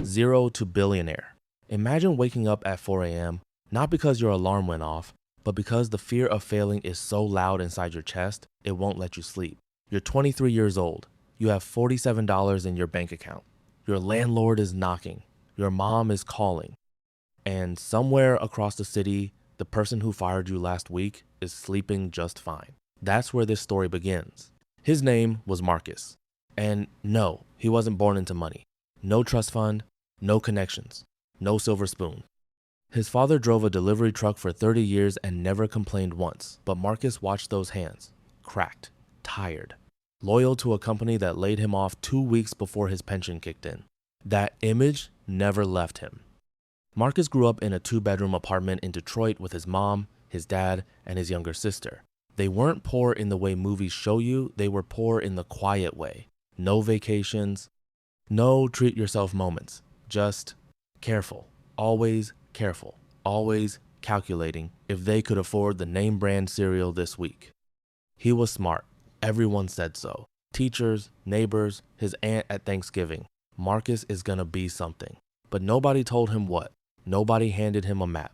Zero to billionaire. Imagine waking up at 4 a.m., not because your alarm went off, but because the fear of failing is so loud inside your chest, it won't let you sleep. You're 23 years old. You have $47 in your bank account. Your landlord is knocking. Your mom is calling. And somewhere across the city, the person who fired you last week is sleeping just fine. That's where this story begins. His name was Marcus. And no, he wasn't born into money. No trust fund, no connections, no silver spoon. His father drove a delivery truck for 30 years and never complained once, but Marcus watched those hands, cracked, tired, loyal to a company that laid him off 2 weeks before his pension kicked in. That image never left him. Marcus grew up in a 2-bedroom apartment in Detroit with his mom, his dad, and his younger sister. They weren't poor in the way movies show you, they were poor in the quiet way. No vacations, no treat yourself moments, just careful, always careful, always calculating if they could afford the name brand cereal this week. He was smart. Everyone said so. Teachers, neighbors, his aunt at Thanksgiving. Marcus is gonna be something. But nobody told him what. Nobody handed him a map.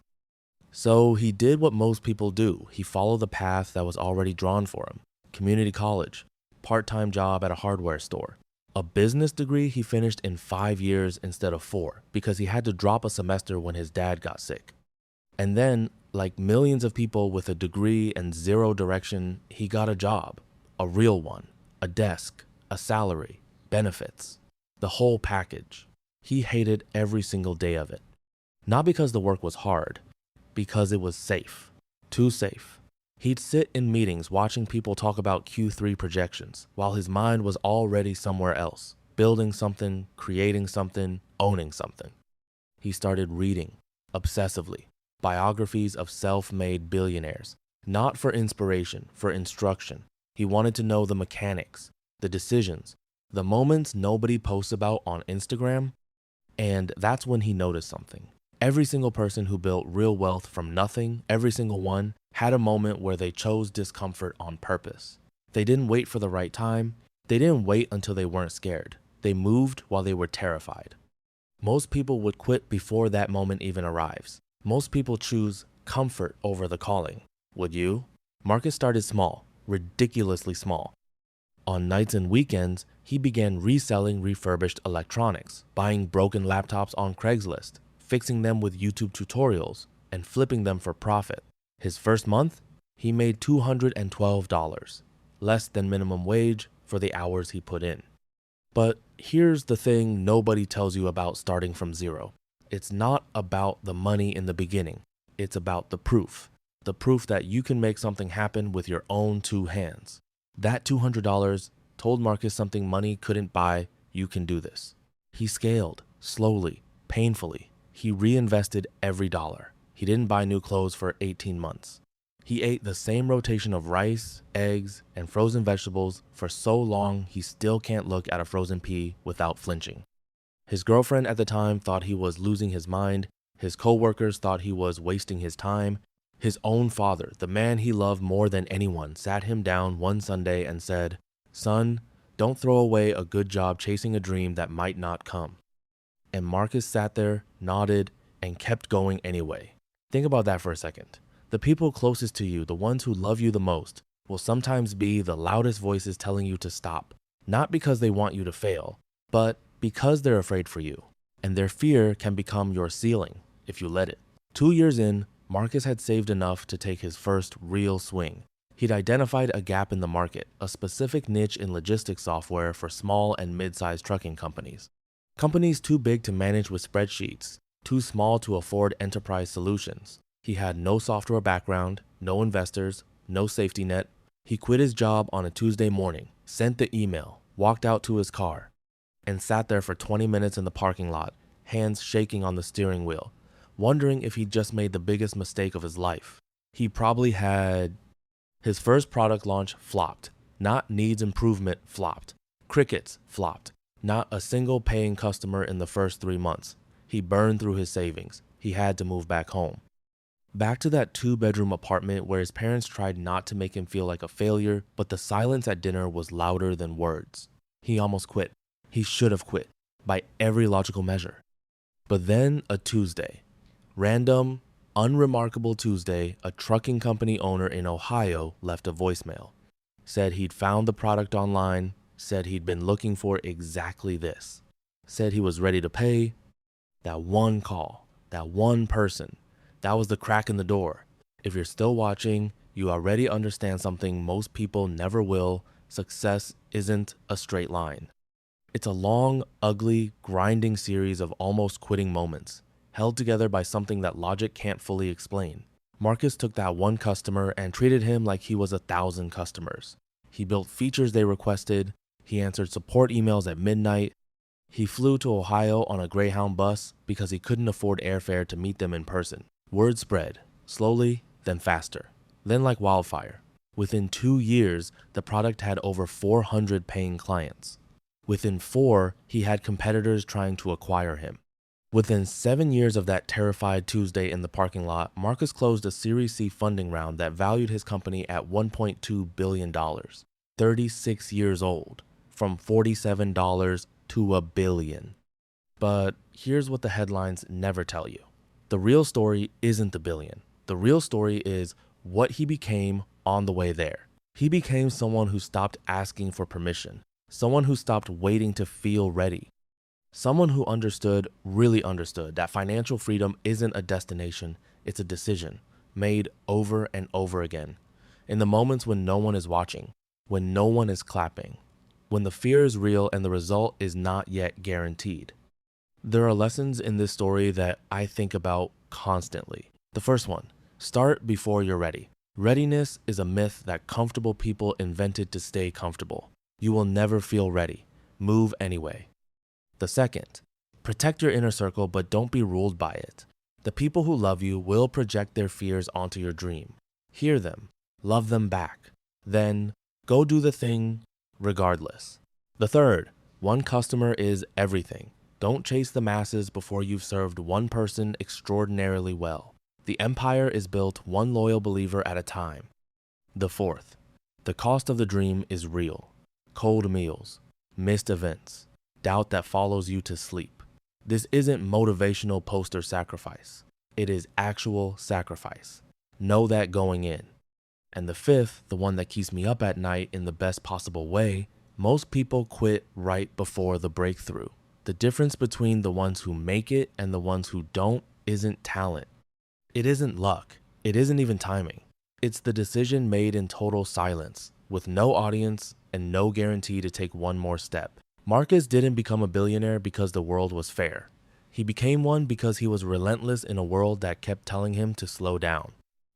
So he did what most people do. He followed the path that was already drawn for him. Community college, part-time job at a hardware store. A business degree he finished in 5 years instead of 4 because he had to drop a semester when his dad got sick. And then, like millions of people with a degree and zero direction, he got a job, a real one, a desk, a salary, benefits, the whole package. He hated every single day of it. Not because the work was hard, because it was safe, too safe. He'd sit in meetings watching people talk about Q3 projections while his mind was already somewhere else, building something, creating something, owning something. He started reading, obsessively, biographies of self-made billionaires, not for inspiration, for instruction. He wanted to know the mechanics, the decisions, the moments nobody posts about on Instagram, and that's when he noticed something. Every single person who built real wealth from nothing, every single one, had a moment where they chose discomfort on purpose. They didn't wait for the right time. They didn't wait until they weren't scared. They moved while they were terrified. Most people would quit before that moment even arrives. Most people choose comfort over the calling. Would you? Marcus started small, ridiculously small. On nights and weekends, he began reselling refurbished electronics, buying broken laptops on Craigslist, fixing them with YouTube tutorials, and flipping them for profit. His first month, he made $212, less than minimum wage for the hours he put in. But here's the thing nobody tells you about starting from zero. It's not about the money in the beginning. It's about the proof that you can make something happen with your own 2 hands. That $200 told Marcus something money couldn't buy. You can do this. He scaled, slowly, painfully. He reinvested every dollar. He didn't buy new clothes for 18 months. He ate the same rotation of rice, eggs, and frozen vegetables for so long he still can't look at a frozen pea without flinching. His girlfriend at the time thought he was losing his mind. His co-workers thought he was wasting his time. His own father, the man he loved more than anyone, sat him down one Sunday and said, "Son, don't throw away a good job chasing a dream that might not come." And Marcus sat there, nodded, and kept going anyway. Think about that for a second. The people closest to you, the ones who love you the most, will sometimes be the loudest voices telling you to stop. Not because they want you to fail, but because they're afraid for you. And their fear can become your ceiling if you let it. 2 years in, Marcus had saved enough to take his first real swing. He'd identified a gap in the market, a specific niche in logistics software for small and mid-sized trucking companies. Companies too big to manage with spreadsheets, too small to afford enterprise solutions. He had no software background, no investors, no safety net. He quit his job on a Tuesday morning, sent the email, walked out to his car, and sat there for 20 minutes in the parking lot, hands shaking on the steering wheel, wondering if he'd just made the biggest mistake of his life. He probably had. His first product launch flopped. Not needs improvement flopped. Crickets flopped. Not a single paying customer in the first 3 months. He burned through his savings. He had to move back home. Back to that 2-bedroom apartment where his parents tried not to make him feel like a failure, but the silence at dinner was louder than words. He almost quit. He should have quit, by every logical measure. But then a Tuesday, random, unremarkable Tuesday, a trucking company owner in Ohio left a voicemail. Said he'd found the product online, said he'd been looking for exactly this, said he was ready to pay. That one call, that one person, that was the crack in the door. If you're still watching, you already understand something most people never will. Success isn't a straight line. It's a long, ugly, grinding series of almost quitting moments, held together by something that logic can't fully explain. Marcus took that one customer and treated him like he was 1,000 customers. He built features they requested. He answered support emails at midnight. He flew to Ohio on a Greyhound bus because he couldn't afford airfare to meet them in person. Word spread, slowly, then faster, then like wildfire. Within 2 years, the product had over 400 paying clients. Within 4, he had competitors trying to acquire him. Within 7 years of that terrified Tuesday in the parking lot, Marcus closed a Series C funding round that valued his company at $1.2 billion. 36 years old, from $47 to $1 billion. But here's what the headlines never tell you. The real story isn't the billion. The real story is what he became on the way there. He became someone who stopped asking for permission, someone who stopped waiting to feel ready, someone who understood, really understood, that financial freedom isn't a destination, it's a decision made over and over again. In the moments when no one is watching, when no one is clapping, when the fear is real and the result is not yet guaranteed. There are lessons in this story that I think about constantly. The first one, start before you're ready. Readiness is a myth that comfortable people invented to stay comfortable. You will never feel ready. Move anyway. The second, protect your inner circle, but don't be ruled by it. The people who love you will project their fears onto your dream. Hear them, love them back. Then go do the thing regardless. The third, one customer is everything. Don't chase the masses before you've served one person extraordinarily well. The empire is built one loyal believer at a time. The fourth, the cost of the dream is real. Cold meals, missed events, doubt that follows you to sleep. This isn't motivational poster sacrifice. It is actual sacrifice. Know that going in. And the fifth, the one that keeps me up at night in the best possible way, most people quit right before the breakthrough. The difference between the ones who make it and the ones who don't isn't talent. It isn't luck. It isn't even timing. It's the decision made in total silence, with no audience and no guarantee to take one more step. Marcus didn't become a billionaire because the world was fair. He became one because he was relentless in a world that kept telling him to slow down.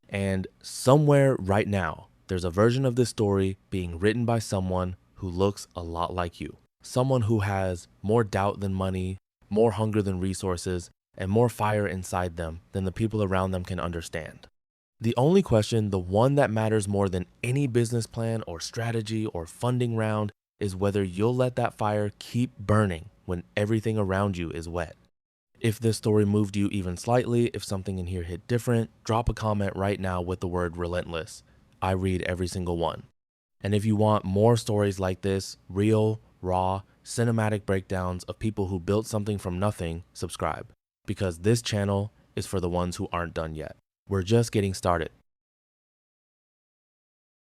And somewhere right now, there's a version of this story being written by someone who looks a lot like you. Someone who has more doubt than money, more hunger than resources, and more fire inside them than the people around them can understand. The only question, the one that matters more than any business plan or strategy or funding round, is whether you'll let that fire keep burning when everything around you is wet. If this story moved you even slightly, if something in here hit different, drop a comment right now with the word relentless. I read every single one. And if you want more stories like this, real, raw, cinematic breakdowns of people who built something from nothing, subscribe. Because this channel is for the ones who aren't done yet. We're just getting started.